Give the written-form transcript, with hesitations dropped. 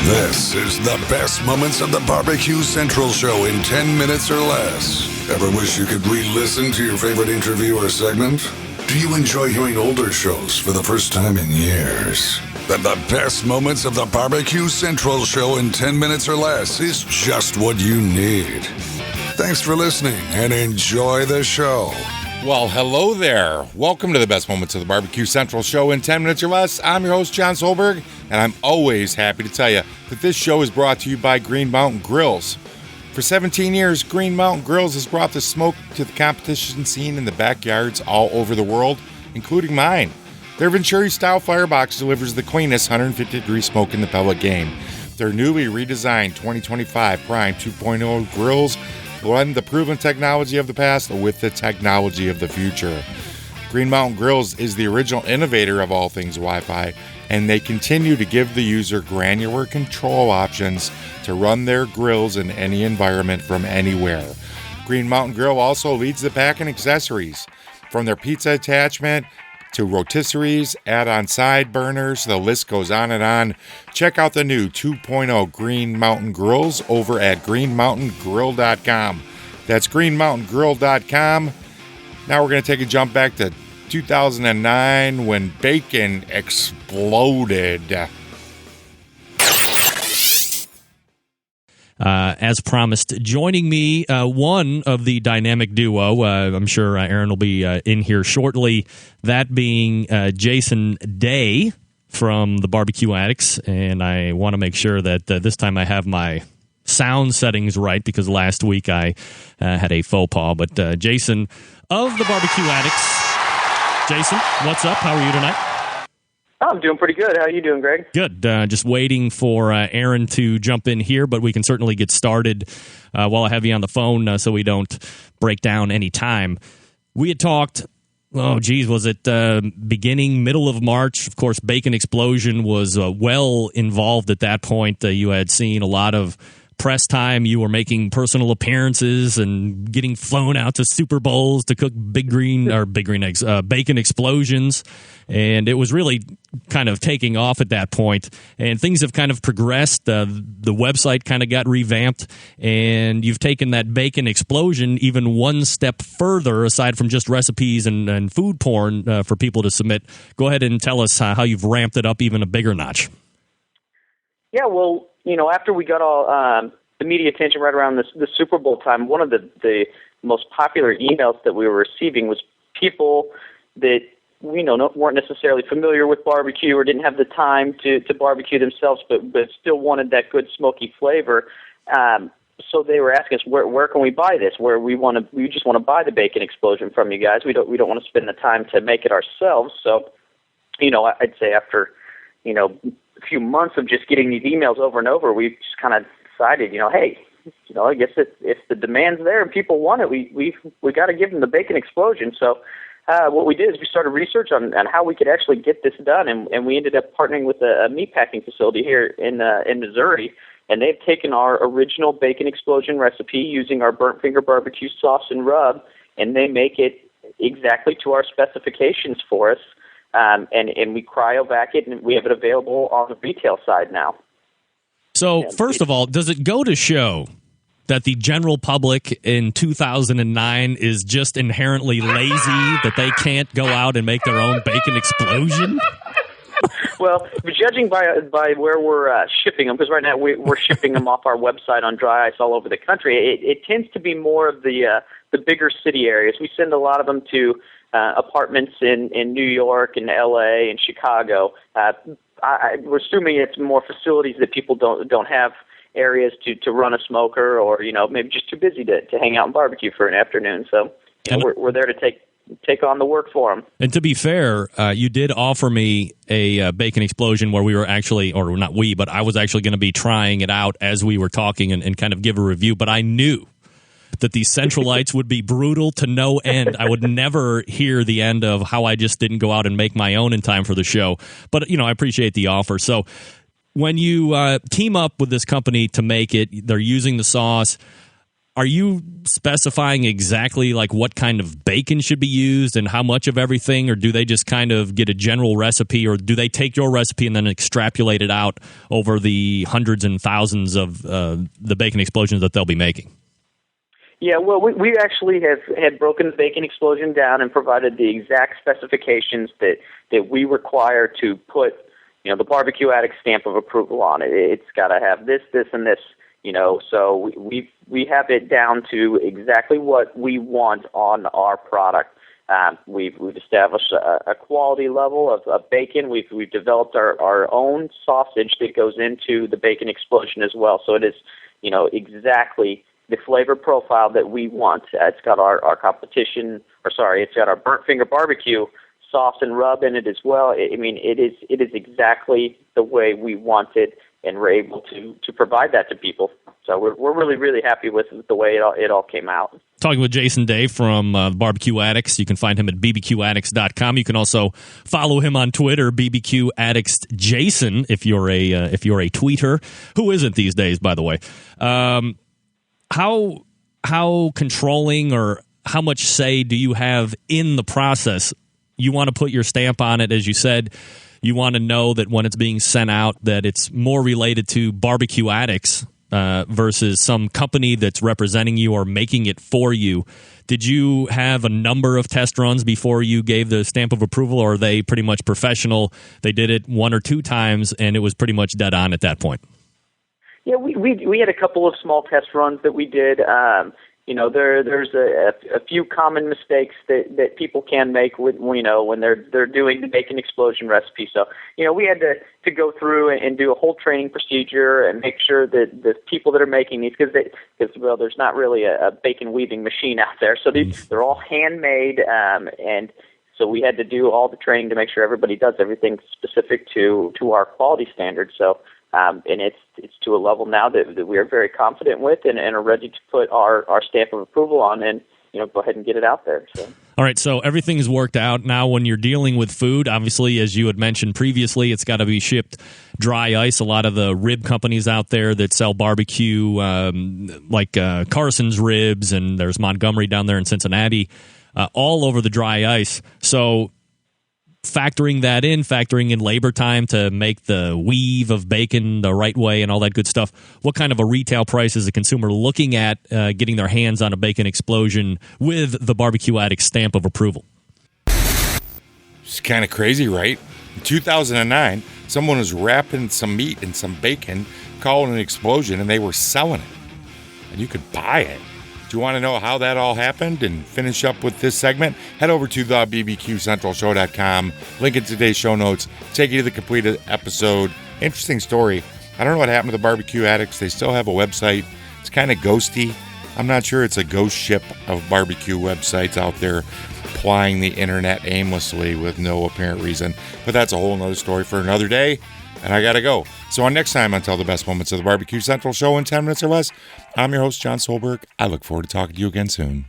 This is the best moments of the Barbecue Central show in 10 minutes or less. Ever wish you could re-listen to your favorite interview or segment? Do you enjoy hearing older shows for the first time in years? Then the best moments of the Barbecue Central show in 10 minutes or less is just what you need. Thanks for listening and enjoy the show. Well, hello there. Welcome to the best moments of the Barbecue Central show in 10 minutes or less. I'm your host, John Solberg, and I'm always happy to tell you that this show is brought to you by Green Mountain Grills. For 17 years, Green Mountain Grills has brought the smoke to the competition scene in the backyards all over the world, including mine. Their Venturi-style firebox delivers the cleanest 150-degree smoke in the pellet game. Their newly redesigned 2025 Prime 2.0 grills blend the proven technology of the past with the technology of the future. Green Mountain Grills is the original innovator of all things Wi-Fi, and they continue to give the user granular control options to run their grills in any environment from anywhere. Green Mountain Grill also leads the pack in accessories. From their pizza attachment to rotisseries, add-on side burners, the list goes on and on. Check out the new 2.0 Green Mountain Grills over at greenmountaingrill.com. That's greenmountaingrill.com. Now we're going to take a jump back to 2009 when bacon exploded. As promised, joining me, one of the dynamic duo, I'm sure Aaron will be in here shortly, that being Jason Day from the Barbecue Addicts, and I want to make sure that this time I have my sound settings right, because last week I had a faux pas, but Jason of the Barbecue Addicts. Jason, what's up? How are you tonight? I'm doing pretty good. How are you doing, Greg? Good. Just waiting for Aaron to jump in here, but we can certainly get started while I have you on the phone so we don't break down any time. We had talked, was it middle of March? Of course, Bacon Explosion was well involved at that point. You had seen a lot of press time. You were making personal appearances and getting flown out to Super Bowls to cook bacon explosions. And it was really kind of taking off at that point. And things have kind of progressed. The website kind of got revamped. And you've taken that bacon explosion even one step further, aside from just recipes and food porn for people to submit. Go ahead and tell us how you've ramped it up even a bigger notch. Yeah, well, after we got all the media attention right around the Super Bowl time, one of the most popular emails that we were receiving was people that weren't necessarily familiar with barbecue or didn't have the time to barbecue themselves, but still wanted that good smoky flavor. So they were asking us, where can we buy this? We just want to buy the Bacon Explosion from you guys. We don't want to spend the time to make it ourselves. So, I'd say after a few months of just getting these emails over and over, we just kind of decided, hey, I guess if the demand's there and people want it, we got to give them the Bacon Explosion. So what we did is we started research on how we could actually get this done, and we ended up partnering with a meatpacking facility here in Missouri, and they've taken our original Bacon Explosion recipe using our Burnt Finger BBQ sauce and rub, and they make it exactly to our specifications for us. And we cryovac it, and we have it available on the retail side now. So, first of all, does it go to show that the general public in 2009 is just inherently lazy, that they can't go out and make their own Bacon Explosion? Well, judging by where we're shipping them, because right now we're shipping them off our website on dry ice all over the country, it tends to be more of the bigger city areas. We send a lot of them to apartments in New York and LA and Chicago. We're assuming it's more facilities that people don't have areas to run a smoker, or maybe just too busy to hang out and barbecue for an afternoon. So we're there to take on the work for them. And to be fair, you did offer me a Bacon Explosion where we were actually, or not we, but I was actually going to be trying it out as we were talking and kind of give a review. But I knew that these Centralites would be brutal to no end. I would never hear the end of how I just didn't go out and make my own in time for the show. But, I appreciate the offer. So when you team up with this company to make it, they're using the sauce. are you specifying exactly like what kind of bacon should be used and how much of everything, or do they just kind of get a general recipe, or do they take your recipe and then extrapolate it out over the hundreds and thousands of the bacon explosions that they'll be making? Yeah, well, we actually had broken the Bacon Explosion down and provided the exact specifications that we require to put, the Barbecue Addict stamp of approval on it. It's got to have this, and this, so we have it down to exactly what we want on our product. We've established a quality level of bacon. We've developed our own sausage that goes into the Bacon Explosion as well. So it is, exactly the flavor profile that we want. It's got it's got our Burnt Finger BBQ sauce and rub in it as well. It is exactly the way we want it, and we're able to provide that to people. So we're really, really happy with the way it all came out. Talking with Jason Day from Barbecue Addicts. You can find him at bbqaddicts.com. You can also follow him on Twitter, BBQ Addicts Jason, if you're a tweeter. Who isn't these days, by the way? How controlling or how much say do you have in the process? You want to put your stamp on it, as you said. You want to know that when it's being sent out that it's more related to Barbecue Addicts versus some company that's representing you or making it for you. Did you have a number of test runs before you gave the stamp of approval, or are they pretty much professional? They did it one or two times, and it was pretty much dead on at that point? Yeah, we had a couple of small test runs that we did. There's a few common mistakes that people can make when they're doing the Bacon Explosion recipe. So we had to go through and do a whole training procedure and make sure that the people that are making these, because there's not really a bacon weaving machine out there, so they're all handmade, and so we had to do all the training to make sure everybody does everything specific to our quality standards. So. And it's to a level now that we are very confident with and are ready to put our stamp of approval on and go ahead and get it out there. So. All right, so everything's worked out. Now when you're dealing with food, obviously, as you had mentioned previously, it's got to be shipped dry ice. A lot of the rib companies out there that sell barbecue, like Carson's Ribs, and there's Montgomery down there in Cincinnati, all over the dry ice. So factoring in labor time to make the weave of bacon the right way and all that good stuff, what kind of a retail price is a consumer looking at getting their hands on a Bacon Explosion with the Barbecue Addict stamp of approval? It's kind of crazy, right? In 2009, someone was wrapping some meat in some bacon, calling it an explosion, and they were selling it. And you could buy it. Do you want to know how that all happened and finish up with this segment? Head over to the bbqcentralshow.com. Link in today's show notes. Take you to the completed episode. Interesting story. I don't know what happened to the Barbecue Addicts. They still have a website. It's kind of ghosty. I'm not sure it's a ghost ship of barbecue websites out there plying the internet aimlessly with no apparent reason. But that's a whole nother story for another day. And I got to go. So on next time on Tell the Best Moments of the Barbecue Central Show in 10 minutes or less, I'm your host, John Solberg. I look forward to talking to you again soon.